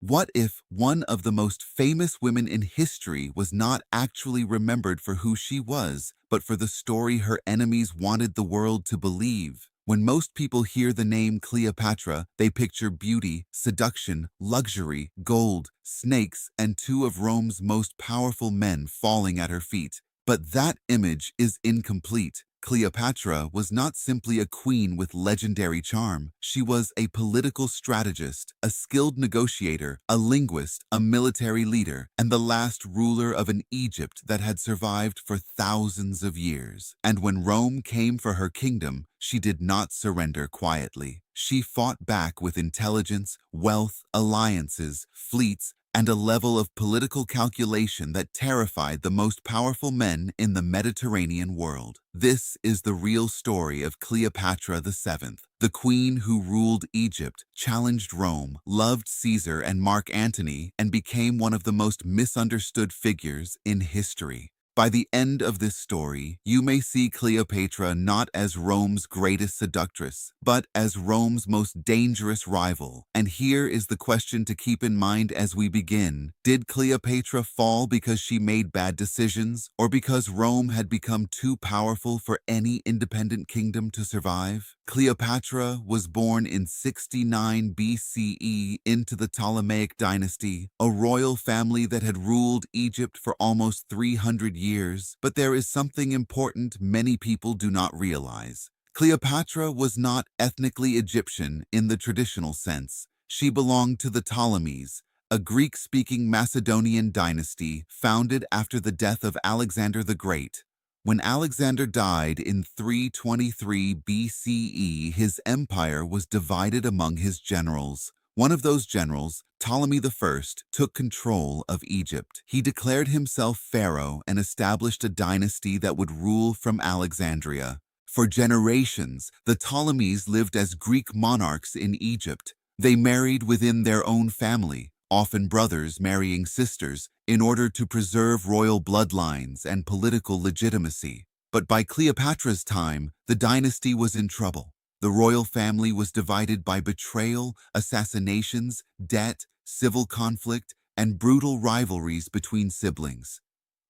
What if one of the most famous women in history was not actually remembered for who she was, but for the story her enemies wanted the world to believe? When most people hear the name Cleopatra, they picture beauty, seduction, luxury, gold, snakes, and two of Rome's most powerful men falling at her feet. But that image is incomplete. Cleopatra was not simply a queen with legendary charm. She was a political strategist, a skilled negotiator, a linguist, a military leader, and the last ruler of an Egypt that had survived for thousands of years. And when Rome came for her kingdom, she did not surrender quietly. She fought back with intelligence, wealth, alliances, fleets, and a level of political calculation that terrified the most powerful men in the Mediterranean world. This is the real story of Cleopatra VII, the queen who ruled Egypt, challenged Rome, loved Caesar and Mark Antony, and became one of the most misunderstood figures in history. By the end of this story, you may see Cleopatra not as Rome's greatest seductress, but as Rome's most dangerous rival. And here is the question to keep in mind as we begin. Did Cleopatra fall because she made bad decisions, or because Rome had become too powerful for any independent kingdom to survive? Cleopatra was born in 69 BCE into the Ptolemaic dynasty, a royal family that had ruled Egypt for almost 300 years. But there is something important many people do not realize. Cleopatra was not ethnically Egyptian in the traditional sense. She belonged to the Ptolemies, a Greek-speaking Macedonian dynasty founded after the death of Alexander the Great. When Alexander died in 323 BCE, his empire was divided among his generals. One of those generals, Ptolemy I, took control of Egypt. He declared himself pharaoh and established a dynasty that would rule from Alexandria. For generations, the Ptolemies lived as Greek monarchs in Egypt. They married within their own family, often brothers marrying sisters, in order to preserve royal bloodlines and political legitimacy. But by Cleopatra's time, the dynasty was in trouble. The royal family was divided by betrayal, assassinations, debt, civil conflict, and brutal rivalries between siblings.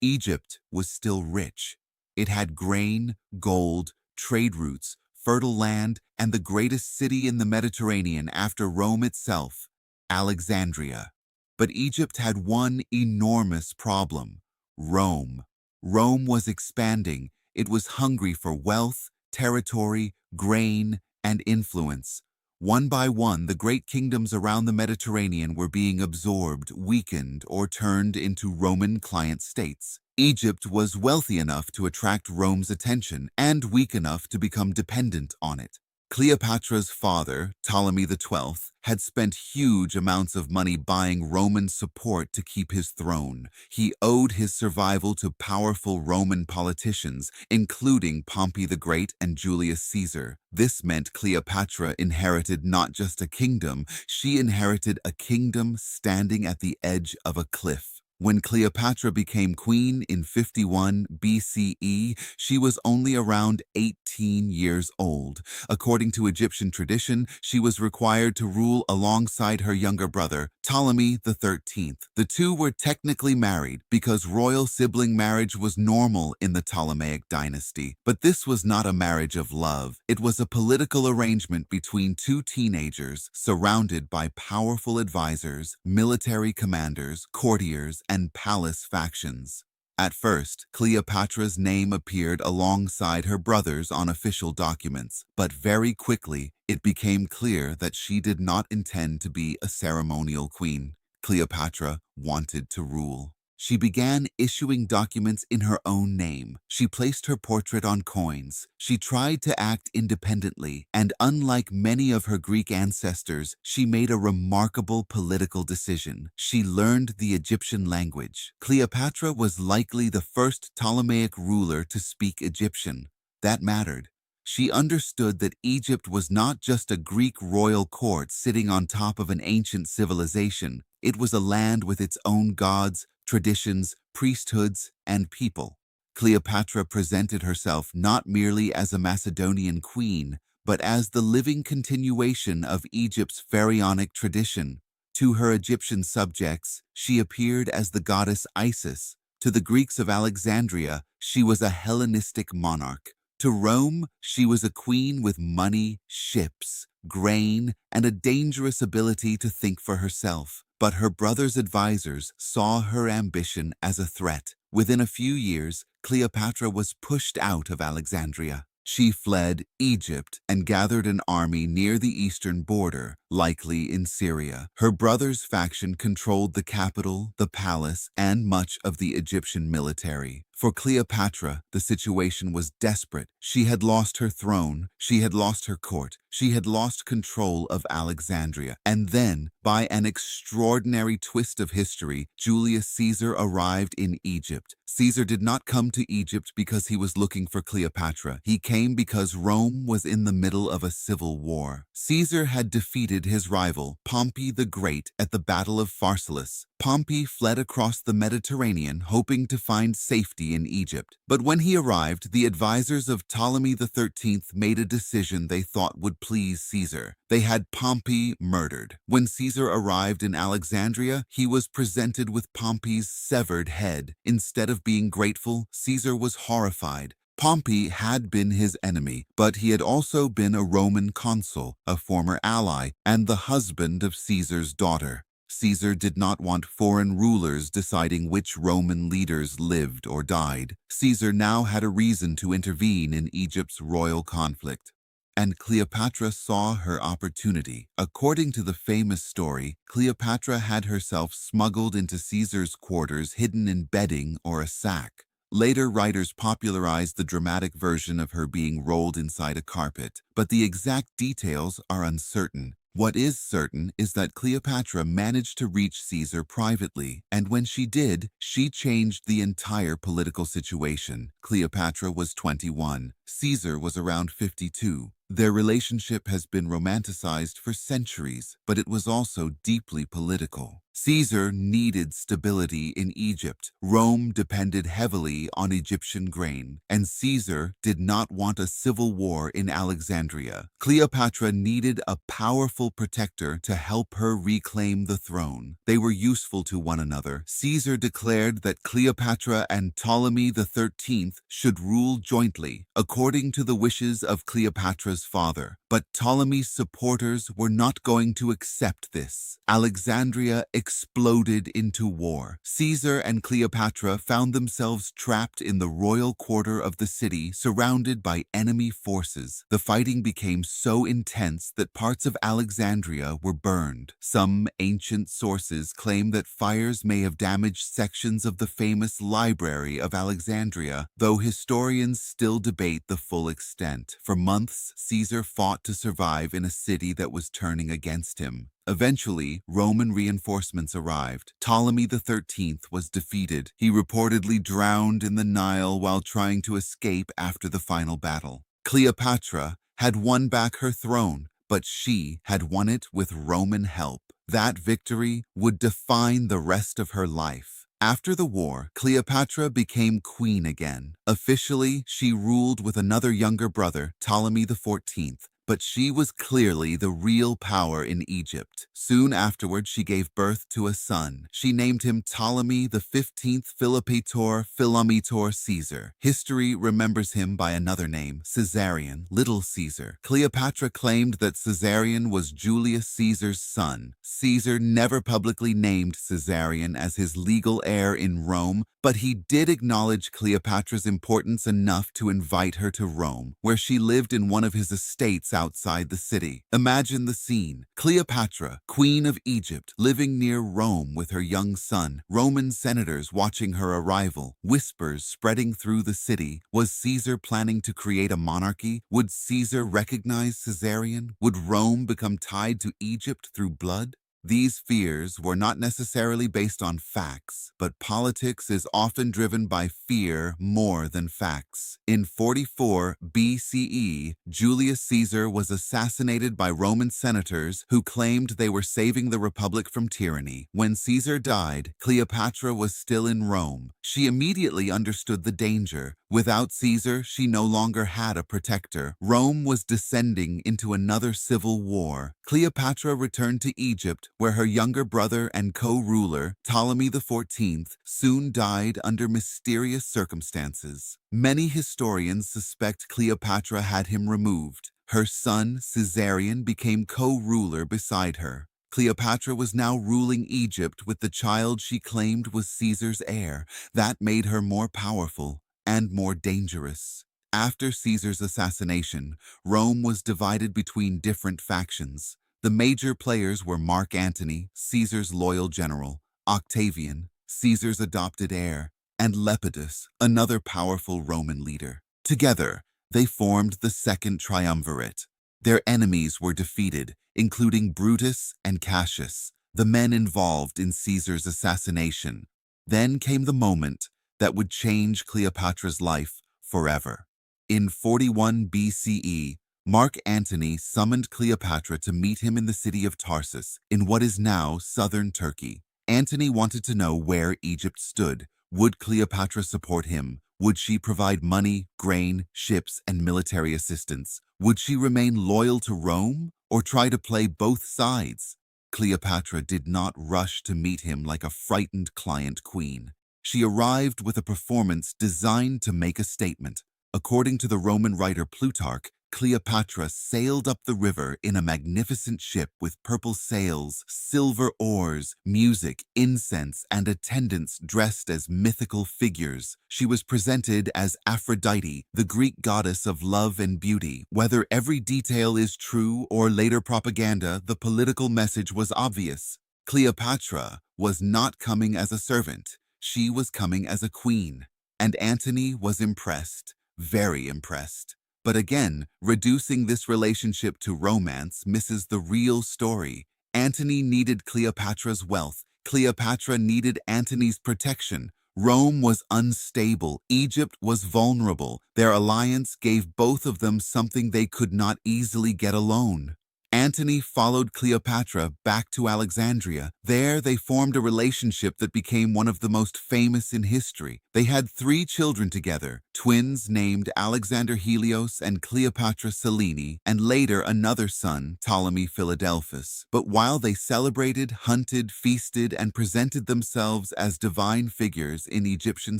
Egypt was still rich. It had grain, gold, trade routes, fertile land, and the greatest city in the Mediterranean after Rome itself, Alexandria. But Egypt had one enormous problem: Rome. Rome was expanding. It was hungry for wealth, territory, grain, and influence. One by one, the great kingdoms around the Mediterranean were being absorbed, weakened, or turned into Roman client states. Egypt was wealthy enough to attract Rome's attention and weak enough to become dependent on it. Cleopatra's father, Ptolemy XII, had spent huge amounts of money buying Roman support to keep his throne. He owed his survival to powerful Roman politicians, including Pompey the Great and Julius Caesar. This meant Cleopatra inherited not just a kingdom, she inherited a kingdom standing at the edge of a cliff. When Cleopatra became queen in 51 BCE, she was only around 18 years old. According to Egyptian tradition, she was required to rule alongside her younger brother, Ptolemy XIII. The two were technically married because royal sibling marriage was normal in the Ptolemaic dynasty. But this was not a marriage of love. It was a political arrangement between two teenagers surrounded by powerful advisors, military commanders, courtiers, and palace factions. At first, Cleopatra's name appeared alongside her brother's on official documents, but very quickly it became clear that she did not intend to be a ceremonial queen. Cleopatra wanted to rule. She began issuing documents in her own name. She placed her portrait on coins. She tried to act independently, and unlike many of her Greek ancestors, she made a remarkable political decision. She learned the Egyptian language. Cleopatra was likely the first Ptolemaic ruler to speak Egyptian. That mattered. She understood that Egypt was not just a Greek royal court sitting on top of an ancient civilization. It was a land with its own gods, traditions, priesthoods, and people. Cleopatra presented herself not merely as a Macedonian queen, but as the living continuation of Egypt's pharaonic tradition. To her Egyptian subjects, she appeared as the goddess Isis. To the Greeks of Alexandria, she was a Hellenistic monarch. To Rome, she was a queen with money, ships, grain, and a dangerous ability to think for herself. But her brother's advisors saw her ambition as a threat. Within a few years, Cleopatra was pushed out of Alexandria. She fled Egypt and gathered an army near the eastern border, likely in Syria. Her brother's faction controlled the capital, the palace, and much of the Egyptian military. For Cleopatra, the situation was desperate. She had lost her throne, she had lost her court, she had lost control of Alexandria. And then, by an extraordinary twist of history, Julius Caesar arrived in Egypt. Caesar did not come to Egypt because he was looking for Cleopatra. He came because Rome was in the middle of a civil war. Caesar had defeated his rival, Pompey the Great, at the Battle of Pharsalus. Pompey fled across the Mediterranean, hoping to find safety in Egypt. But when he arrived, the advisors of Ptolemy XIII made a decision they thought would please Caesar. They had Pompey murdered. When Caesar arrived in Alexandria, he was presented with Pompey's severed head. Instead of being grateful, Caesar was horrified. Pompey had been his enemy, but he had also been a Roman consul, a former ally, and the husband of Caesar's daughter. Caesar did not want foreign rulers deciding which Roman leaders lived or died. Caesar now had a reason to intervene in Egypt's royal conflict. And Cleopatra saw her opportunity. According to the famous story, Cleopatra had herself smuggled into Caesar's quarters hidden in bedding or a sack. Later writers popularized the dramatic version of her being rolled inside a carpet, but the exact details are uncertain. What is certain is that Cleopatra managed to reach Caesar privately, and when she did, she changed the entire political situation. Cleopatra was 21. Caesar was around 52. Their relationship has been romanticized for centuries, but it was also deeply political. Caesar needed stability in Egypt. Rome depended heavily on Egyptian grain, and Caesar did not want a civil war in Alexandria. Cleopatra needed a powerful protector to help her reclaim the throne. They were useful to one another. Caesar declared that Cleopatra and Ptolemy XIII should rule jointly, according to the wishes of Cleopatra's father. But Ptolemy's supporters were not going to accept this. Alexandria exploded into war. Caesar and Cleopatra found themselves trapped in the royal quarter of the city, surrounded by enemy forces. The fighting became so intense that parts of Alexandria were burned. Some ancient sources claim that fires may have damaged sections of the famous Library of Alexandria, though historians still debate the full extent. For months, Caesar fought to survive in a city that was turning against him. Eventually, Roman reinforcements arrived. Ptolemy XIII was defeated. He reportedly drowned in the Nile while trying to escape after the final battle. Cleopatra had won back her throne, but she had won it with Roman help. That victory would define the rest of her life. After the war, Cleopatra became queen again. Officially, she ruled with another younger brother, Ptolemy XIV, but she was clearly the real power in Egypt. Soon afterward, she gave birth to a son. She named him Ptolemy XV Philometor Caesar. History remembers him by another name, Caesarion, Little Caesar. Cleopatra claimed that Caesarion was Julius Caesar's son. Caesar never publicly named Caesarion as his legal heir in Rome, but he did acknowledge Cleopatra's importance enough to invite her to Rome, where she lived in one of his estates outside the city. Imagine the scene. Cleopatra, Queen of Egypt, living near Rome with her young son, Roman senators watching her arrival, whispers spreading through the city. Was Caesar planning to create a monarchy? Would Caesar recognize Caesarion? Would Rome become tied to Egypt through blood? These fears were not necessarily based on facts, but politics is often driven by fear more than facts. In 44 BCE, Julius Caesar was assassinated by Roman senators who claimed they were saving the Republic from tyranny. When Caesar died, Cleopatra was still in Rome. She immediately understood the danger. Without Caesar, she no longer had a protector. Rome was descending into another civil war. Cleopatra returned to Egypt where her younger brother and co-ruler, Ptolemy XIV, soon died under mysterious circumstances. Many historians suspect Cleopatra had him removed. Her son, Caesarion, became co-ruler beside her. Cleopatra was now ruling Egypt with the child she claimed was Caesar's heir. That made her more powerful and more dangerous. After Caesar's assassination, Rome was divided between different factions. The major players were Mark Antony, Caesar's loyal general, Octavian, Caesar's adopted heir, and Lepidus, another powerful Roman leader. Together, they formed the Second Triumvirate. Their enemies were defeated, including Brutus and Cassius, the men involved in Caesar's assassination. Then came the moment that would change Cleopatra's life forever. In 41 BCE, Mark Antony summoned Cleopatra to meet him in the city of Tarsus, in what is now southern Turkey. Antony wanted to know where Egypt stood. Would Cleopatra support him? Would she provide money, grain, ships, and military assistance? Would she remain loyal to Rome or try to play both sides? Cleopatra did not rush to meet him like a frightened client queen. She arrived with a performance designed to make a statement. According to the Roman writer Plutarch, Cleopatra sailed up the river in a magnificent ship with purple sails, silver oars, music, incense, and attendants dressed as mythical figures. She was presented as Aphrodite, the Greek goddess of love and beauty. Whether every detail is true or later propaganda, the political message was obvious. Cleopatra was not coming as a servant. She was coming as a queen. And Antony was impressed, very impressed. But again, reducing this relationship to romance misses the real story. Antony needed Cleopatra's wealth. Cleopatra needed Antony's protection. Rome was unstable. Egypt was vulnerable. Their alliance gave both of them something they could not easily get alone. Antony followed Cleopatra back to Alexandria. There, they formed a relationship that became one of the most famous in history. They had 3 children together, twins named Alexander Helios and Cleopatra Selene, and later another son, Ptolemy Philadelphus. But while they celebrated, hunted, feasted, and presented themselves as divine figures in Egyptian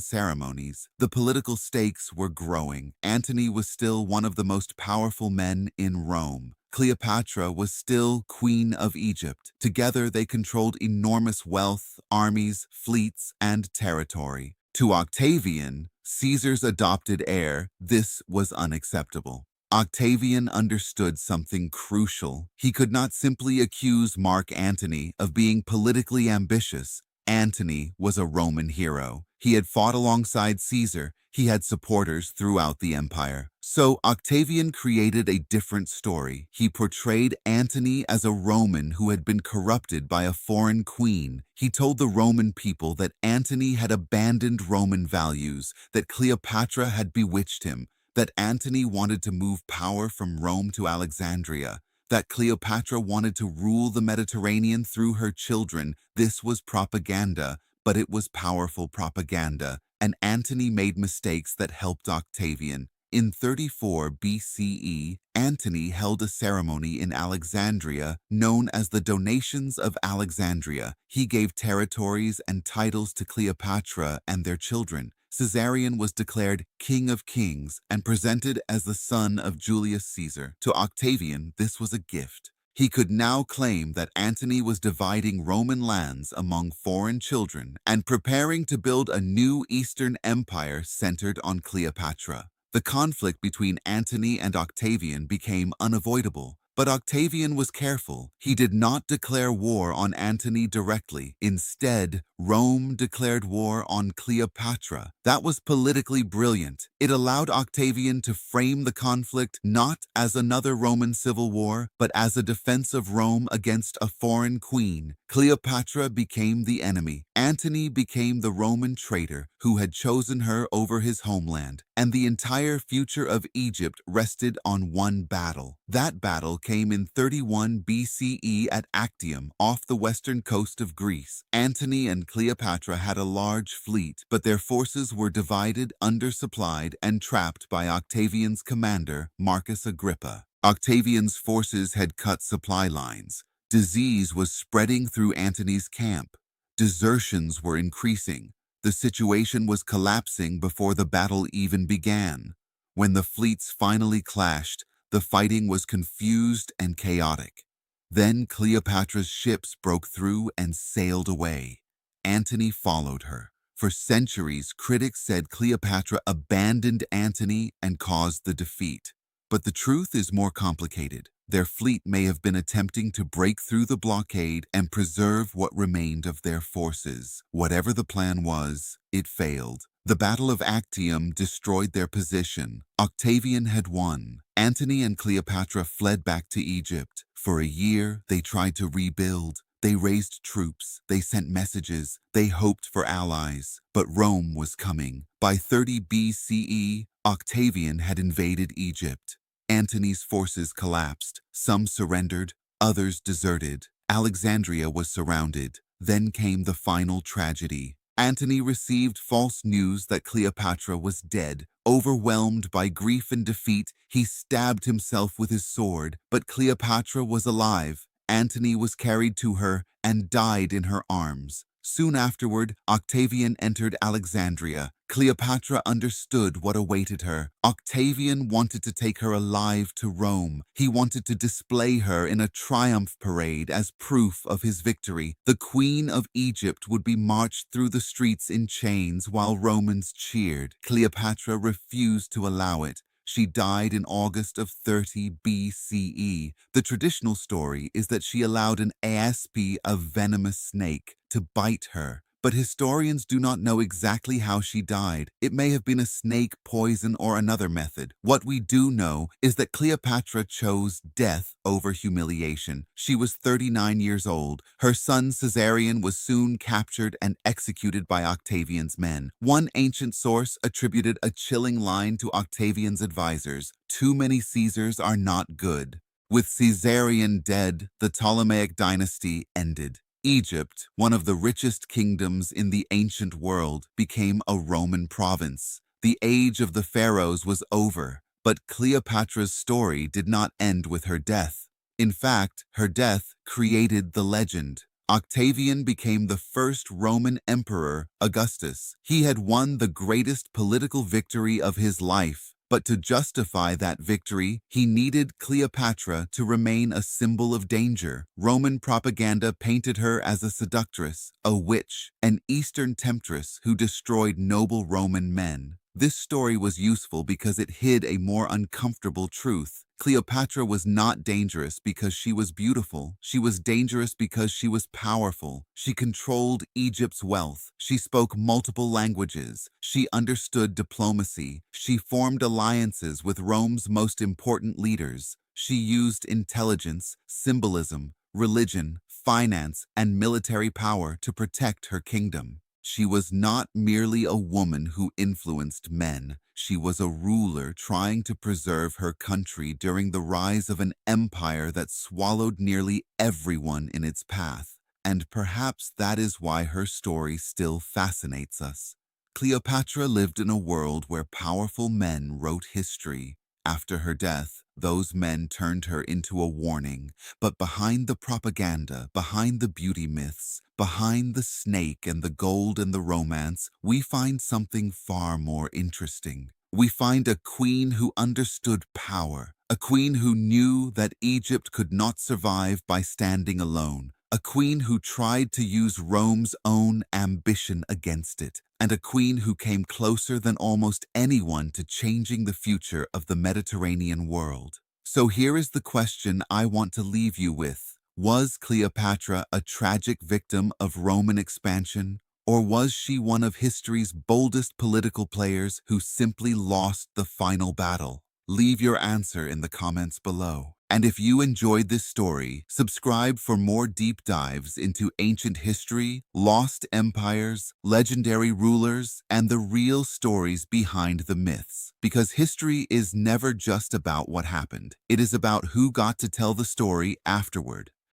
ceremonies, the political stakes were growing. Antony was still one of the most powerful men in Rome. Cleopatra was still Queen of Egypt. Together, they controlled enormous wealth, armies, fleets, and territory. To Octavian, Caesar's adopted heir, this was unacceptable. Octavian understood something crucial. He could not simply accuse Mark Antony of being politically ambitious. Antony was a Roman hero. He had fought alongside Caesar. He had supporters throughout the empire. So Octavian created a different story. He portrayed Antony as a Roman who had been corrupted by a foreign queen. He told the Roman people that Antony had abandoned Roman values, that Cleopatra had bewitched him, that Antony wanted to move power from Rome to Alexandria, that Cleopatra wanted to rule the Mediterranean through her children. This was propaganda, but it was powerful propaganda, and Antony made mistakes that helped Octavian. In 34 BCE, Antony held a ceremony in Alexandria known as the Donations of Alexandria. He gave territories and titles to Cleopatra and their children. Caesarion was declared King of Kings and presented as the son of Julius Caesar. To Octavian, this was a gift. He could now claim that Antony was dividing Roman lands among foreign children and preparing to build a new Eastern empire centered on Cleopatra. The conflict between Antony and Octavian became unavoidable. But Octavian was careful. He did not declare war on Antony directly. Instead, Rome declared war on Cleopatra. That was politically brilliant. It allowed Octavian to frame the conflict not as another Roman civil war, but as a defense of Rome against a foreign queen. Cleopatra became the enemy. Antony became the Roman traitor who had chosen her over his homeland, and the entire future of Egypt rested on one battle. That battle came in 31 BCE at Actium, off the western coast of Greece. Antony and Cleopatra had a large fleet, but their forces were divided, undersupplied, and trapped by Octavian's commander, Marcus Agrippa. Octavian's forces had cut supply lines. Disease was spreading through Antony's camp. Desertions were increasing. The situation was collapsing before the battle even began. When the fleets finally clashed, the fighting was confused and chaotic. Then Cleopatra's ships broke through and sailed away. Antony followed her. For centuries, critics said Cleopatra abandoned Antony and caused the defeat. But the truth is more complicated. Their fleet may have been attempting to break through the blockade and preserve what remained of their forces. Whatever the plan was, it failed. The Battle of Actium destroyed their position. Octavian had won. Antony and Cleopatra fled back to Egypt. For a year, they tried to rebuild. They raised troops, they sent messages, they hoped for allies. But Rome was coming. By 30 BCE, Octavian had invaded Egypt. Antony's forces collapsed. Some surrendered, others deserted. Alexandria was surrounded. Then came the final tragedy. Antony received false news that Cleopatra was dead. Overwhelmed by grief and defeat, he stabbed himself with his sword. But Cleopatra was alive. Antony was carried to her and died in her arms. Soon afterward, Octavian entered Alexandria. Cleopatra understood what awaited her. Octavian wanted to take her alive to Rome. He wanted to display her in a triumph parade as proof of his victory. The Queen of Egypt would be marched through the streets in chains while Romans cheered. Cleopatra refused to allow it. She died in August of 30 BCE. The traditional story is that she allowed an asp, a venomous snake, to bite her. But historians do not know exactly how she died. It may have been a snake poison or another method. What we do know is that Cleopatra chose death over humiliation. She was 39 years old. Her son Caesarion was soon captured and executed by Octavian's men. One ancient source attributed a chilling line to Octavian's advisors: "Too many Caesars are not good." With Caesarion dead, the Ptolemaic dynasty ended. Egypt, one of the richest kingdoms in the ancient world, became a Roman province. The age of the pharaohs was over, but Cleopatra's story did not end with her death. In fact, her death created the legend. Octavian became the first Roman emperor, Augustus. He had won the greatest political victory of his life. But to justify that victory, he needed Cleopatra to remain a symbol of danger. Roman propaganda painted her as a seductress, a witch, an Eastern temptress who destroyed noble Roman men. This story was useful because it hid a more uncomfortable truth. Cleopatra was not dangerous because she was beautiful. She was dangerous because she was powerful. She controlled Egypt's wealth. She spoke multiple languages. She understood diplomacy. She formed alliances with Rome's most important leaders. She used intelligence, symbolism, religion, finance, and military power to protect her kingdom. She was not merely a woman who influenced men. She was a ruler trying to preserve her country during the rise of an empire that swallowed nearly everyone in its path. And perhaps that is why her story still fascinates us. Cleopatra lived in a world where powerful men wrote history. After her death, those men turned her into a warning. But behind the propaganda, behind the beauty myths, behind the snake and the gold and the romance, we find something far more interesting. We find a queen who understood power, a queen who knew that Egypt could not survive by standing alone, a queen who tried to use Rome's own ambition against it, and a queen who came closer than almost anyone to changing the future of the Mediterranean world. So here is the question I want to leave you with. Was Cleopatra a tragic victim of Roman expansion, or was she one of history's boldest political players who simply lost the final battle? Leave your answer in the comments below. And if you enjoyed this story, subscribe for more deep dives into ancient history, lost empires, legendary rulers, and the real stories behind the myths. Because history is never just about what happened. It is about who got to tell the story afterward.